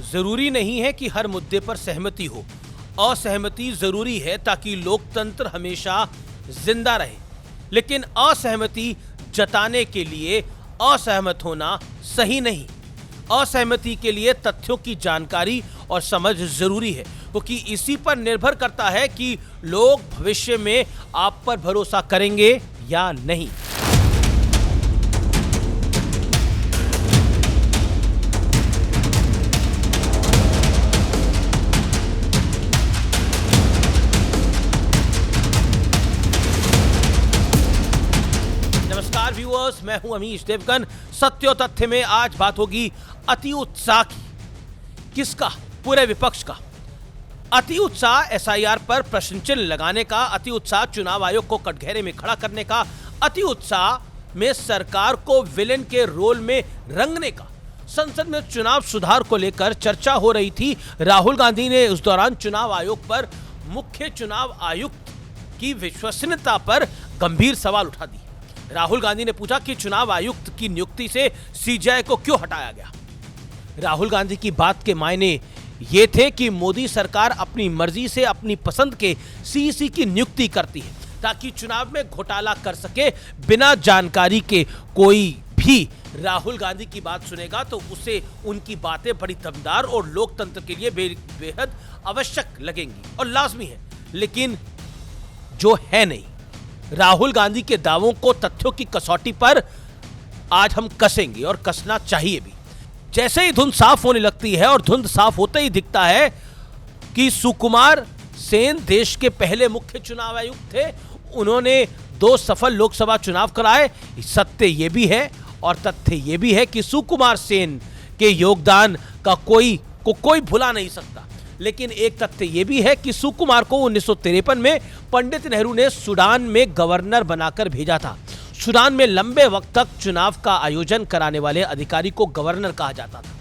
जरूरी नहीं है कि हर मुद्दे पर सहमति हो। असहमति जरूरी है ताकि लोकतंत्र हमेशा जिंदा रहे, लेकिन असहमति जताने के लिए असहमत होना सही नहीं। असहमति के लिए तथ्यों की जानकारी और समझ जरूरी है, क्योंकि इसी पर निर्भर करता है कि लोग भविष्य में आप पर भरोसा करेंगे या नहीं। नमस्कार व्यूअर्स, मैं हूं अमीश देवगन। सत्य और तथ्य में आज बात होगी अति उत्साह की। किसका? पूरे विपक्ष का। अति उत्साह एसआईआर पर प्रश्न चिन्ह लगाने का, अति उत्साह चुनाव आयोग को कटघरे में खड़ा करने का, अति उत्साह में सरकार को विलेन के रोल में रंगने का। संसद में चुनाव सुधार को लेकर चर्चा हो रही थी। राहुल गांधी ने उस दौरान चुनाव आयोग पर मुख्य चुनाव आयुक्त की विश्वसनीयता पर गंभीर सवाल उठा दिए। राहुल गांधी ने पूछा कि चुनाव आयुक्त की नियुक्ति से सीजेआई को क्यों हटाया गया। राहुल गांधी की बात के मायने ये थे कि मोदी सरकार अपनी मर्जी से अपनी पसंद के सीईसी की नियुक्ति करती है ताकि चुनाव में घोटाला कर सके बिना जानकारी के। कोई भी राहुल गांधी की बात सुनेगा तो उसे उनकी बातें बड़ी दमदार और लोकतंत्र के लिए बेहद आवश्यक लगेंगी और लाजमी है, लेकिन जो है नहीं। राहुल गांधी के दावों को तथ्यों की कसौटी पर आज हम कसेंगे और कसना चाहिए भी। जैसे ही धुंध साफ होने लगती है और धुंध साफ होते ही दिखता है कि सुकुमार सेन देश के पहले मुख्य चुनाव आयुक्त थे। उन्होंने 2 सफल लोकसभा चुनाव कराए। सत्य ये भी है और तथ्य ये भी है कि सुकुमार सेन के योगदान का कोई भुला नहीं सकता। लेकिन एक तथ्य यह भी है कि सुकुमार को 1953 में पंडित नेहरू ने सूडान में गवर्नर बनाकर भेजा था। सूडान में लंबे वक्त तक चुनाव का आयोजन कराने वाले अधिकारी को गवर्नर कहा जाता था।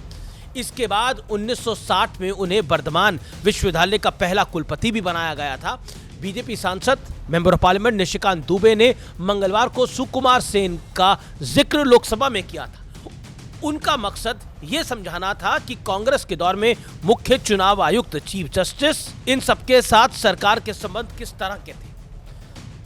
इसके बाद 1960 में उन्हें बर्धमान विश्वविद्यालय का पहला कुलपति भी बनाया गया था। बीजेपी सांसद member of parliament Nishikant Dubey ने मंगलवार को सुकुमार सेन का जिक्र लोकसभा में किया था। उनका मकसद यह समझाना था कि कांग्रेस के दौर में मुख्य चुनाव आयुक्त, चीफ जस्टिस, इन सबके साथ सरकार के संबंध किस तरह के थे।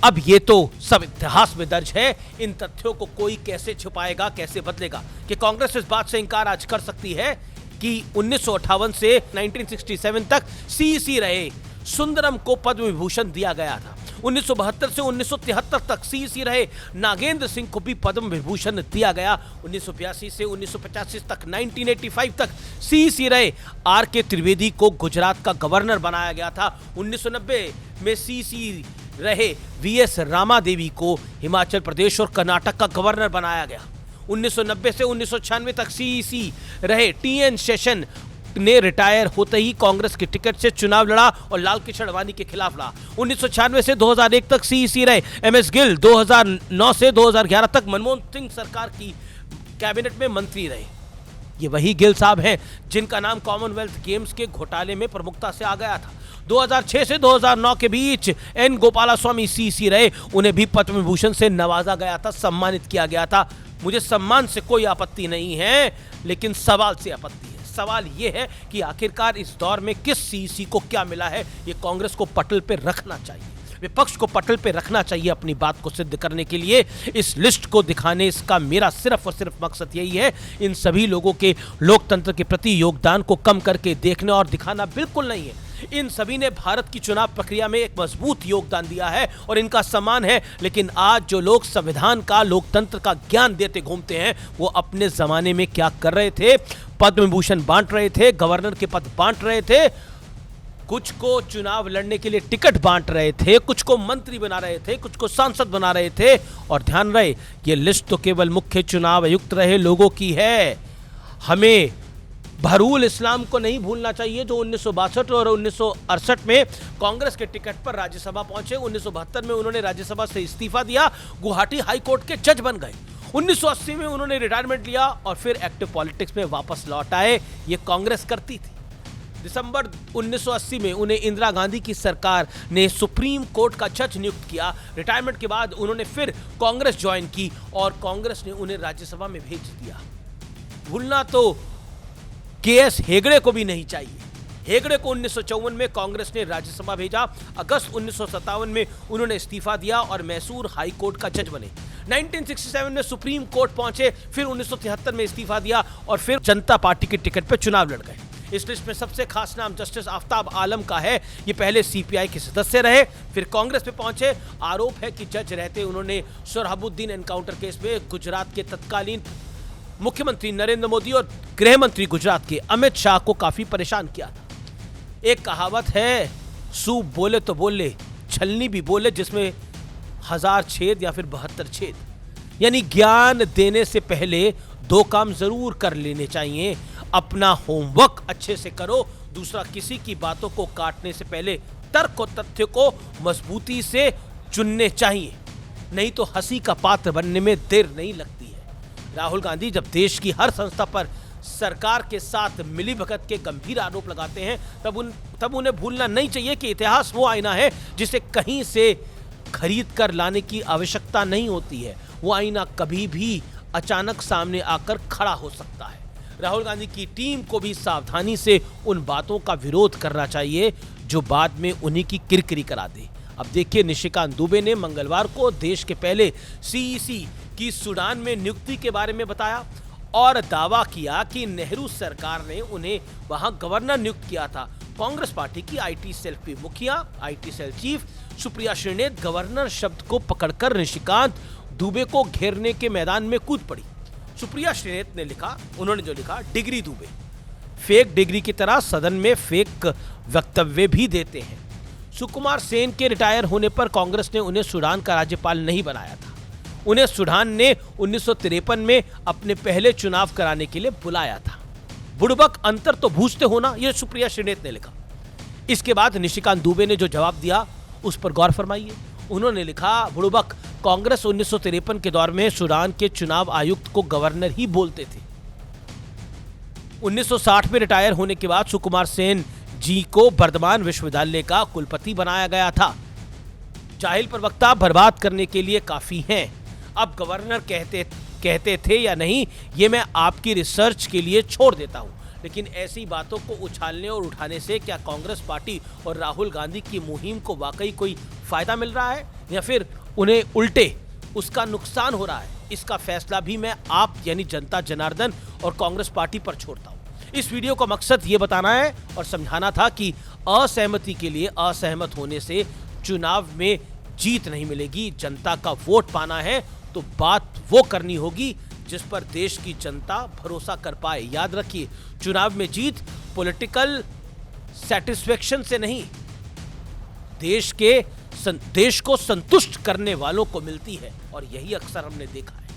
अब ये तो सब इतिहास में दर्ज है। इन तथ्यों को कोई कैसे छुपाएगा, कैसे बदलेगा कि कांग्रेस इस बात से इंकार आज कर सकती है कि 1958 से 1967 तक सीईसी रहे सुंदरम को पद्म विभूषण दिया गया था। 1972 से 1973 तक सीईसी रहे नागेंद्र सिंह को भी पद्म विभूषण दिया गया। 1982 से 1985 तक 1985 तक सीईसी रहे आर.के. त्रिवेदी को गुजरात का गवर्नर बनाया गया था। 1990 में सीईसी रहे वी.एस. रामादेवी को हिमाचल प्रदेश और कर्नाटक का गवर्नर बनाया गया। 1990 से 1996 तक सीईसी रहे टी.एन. शेषन ने रिटायर होते ही कांग्रेस की टिकट से चुनाव लड़ा और लाल कृष्ण आडवाणी के खिलाफ लड़ा। 1996 से 2001 तक सीईसी रहे एमएस गिल। 2009 से 2011 तक मनमोहन सिंह सरकार की कैबिनेट में मंत्री रहे। ये वही गिल साहब हैं जिनका नाम कॉमनवेल्थ गेम्स के घोटाले में प्रमुखता से आ गया था। 2006 से 2009 के बीच एन गोपालास्वामी सीईसी रहे। उन्हें भी पद्म विभूषण से नवाजा गया था, सम्मानित किया गया था। मुझे सम्मान से कोई आपत्ति नहीं है, लेकिन सवाल से आपत्ति है। सवाल यह है कि आखिरकार इस दौर में किस सीईसी को क्या मिला है। ये कांग्रेस को पटल पे रखना चाहिए, विपक्ष को पटल पे रखना चाहिए अपनी बात को सिद्ध करने के लिए। इस लिस्ट को दिखाने इसका मेरा सिर्फ और सिर्फ मकसद यही है, इन सभी लोगों के लोकतंत्र के प्रति योगदान को कम करके देखने और दिखाना बिल्कुल नहीं है। इन सभी ने भारत की चुनाव प्रक्रिया में एक मजबूत योगदान दिया है और इनका सम्मान है। लेकिन आज जो लोग संविधान का, लोकतंत्र का ज्ञान देते घूमते हैं, वो अपने जमाने में क्या कर रहे थे? पद्म विभूषण बांट रहे थे, गवर्नर के पद बांट रहे थे, कुछ को चुनाव लड़ने के लिए टिकट बांट रहे थे, कुछ को मंत्री बना रहे थे, कुछ को सांसद बना रहे थे। और ध्यान रहे, ये लिस्ट तो केवल मुख्य चुनाव आयुक्त रहे लोगों की है। हमें बहरूल इस्लाम को नहीं भूलना चाहिए जो 1962 और 1968 में कांग्रेस के टिकट पर राज्यसभा पहुंचे। 1972 में उन्होंने राज्यसभा से इस्तीफा दिया, गुवाहाटी हाई कोर्ट के जज बन गए। 1980 में उन्होंने रिटायरमेंट लिया और फिर एक्टिव पॉलिटिक्स में वापस लौट आए। ये कांग्रेस करती थी। दिसंबर 1980 में उन्हें इंदिरा गांधी की सरकार ने सुप्रीम कोर्ट का जज नियुक्त किया। रिटायरमेंट के बाद उन्होंने फिर कांग्रेस ज्वाइन की और कांग्रेस ने उन्हें राज्यसभा में भेज दिया। भूलना तो केएस हेगड़े को भी नहीं चाहिए। हेगड़े को 1954 में कांग्रेस ने राज्यसभा भेजा। अगस्त 1957 में उन्होंने इस्तीफा दिया और मैसूर हाई कोर्ट का जज बने। 1967 में सुप्रीम कोर्ट पहुंचे, फिर 1973 में इस्तीफा दिया और फिर जनता पार्टी के टिकट पर चुनाव लड़ गए। इस लिस्ट में सबसे खास नाम जस्टिस आफ्ताब आलम का है। ये पहले सीपीआई के सदस्य रहे, फिर कांग्रेस में पहुंचे। आरोप है कि जज रहते उन्होंने सोहराबुद्दीन एनकाउंटर केस में गुजरात के तत्कालीन मुख्यमंत्री नरेंद्र मोदी और गृह मंत्री गुजरात के अमित शाह को काफी परेशान किया था। एक कहावत है, सूप बोले तो बोले, छलनी भी बोले, जिसमें 1000 छेद या फिर 72 छेद। यानी ज्ञान देने से पहले 2 काम जरूर कर लेने चाहिए। अपना होमवर्क अच्छे से करो, दूसरा किसी की बातों को काटने से पहले तर्क और तथ्य को मजबूती से चुनने चाहिए, नहीं तो हंसी का पात्र बनने में देर नहीं लगती है। राहुल गांधी जब देश की हर संस्था पर सरकार के साथ मिलीभगत के गंभीर आरोप लगाते हैं, तब उन्हें भूलना नहीं चाहिए कि इतिहास वो आईना है जिसे कहीं से खरीद कर लाने की आवश्यकता नहीं होती है। वो आईना कभी भी अचानक सामने आकर खड़ा हो सकता है। राहुल गांधी की टीम को भी सावधानी से उन बातों का विरोध करना चाहिए जो बाद में उन्हीं की किरकिरी करा दे। अब देखिए, निशिकांत दुबे ने मंगलवार को देश के पहले सीईसी की सूडान में नियुक्ति के बारे में बताया और दावा किया कि नेहरू सरकार ने उन्हें वहां गवर्नर नियुक्त किया था। कांग्रेस पार्टी की आईटी सेल की मुखिया, IT cell chief Supriya Shrinate governor शब्द को पकड़कर निशिकांत दुबे को घेरने के मैदान में कूद पड़ी। सुप्रिया श्रीनेत ने लिखा, उन्होंने जो लिखा, डिग्री दुबे फेक डिग्री की तरह सदन में फेक वक्तव्य भी देते हैं। सुकुमार सेन के रिटायर होने पर कांग्रेस ने उन्हें सूडान का राज्यपाल नहीं बनाया था। उन्हें सूडान ने 1953 में अपने पहले चुनाव कराने के लिए बुलाया था। बुड़बक अंतर तो बूझते हो ना, यह सुप्रिया श्रीनेत ने लिखा। इसके बाद निशिकांत दुबे ने जो जवाब दिया उस पर गौर फरमाइए। उन्होंने लिखा, बुड़बक कांग्रेस 1953 के दौर में सूडान के चुनाव आयुक्त को गवर्नर ही बोलते थे। 1960 में रिटायर होने के बाद सुकुमार सेन जी को बर्धमान विश्वविद्यालय का कुलपति बनाया गया था। जाहिल प्रवक्ता बर्बाद करने के लिए काफी हैं। अब गवर्नर कहते थे या नहीं, ये मैं आपकी रिसर्च के लिए छोड़ देता हूं, लेकिन ऐसी बातों को उछालने और उठाने से क्या कांग्रेस पार्टी और राहुल गांधी की मुहिम को वाकई कोई फायदा मिल रहा है या फिर उन्हें उल्टे उसका नुकसान हो रहा है? इसका फैसला भी मैं आप यानी जनता जनार्दन और कांग्रेस पार्टी पर छोड़ता हूं। इस वीडियो का मकसद ये बताना है और समझाना था कि असहमति के लिए असहमत होने से चुनाव में जीत नहीं मिलेगी। जनता का वोट पाना है तो बात वो करनी होगी जिस पर देश की जनता भरोसा कर पाए। याद रखिए, चुनाव में जीत पॉलिटिकल सेटिस्फेक्शन से नहीं, देश को संतुष्ट करने वालों को मिलती है और यही अक्सर हमने देखा है।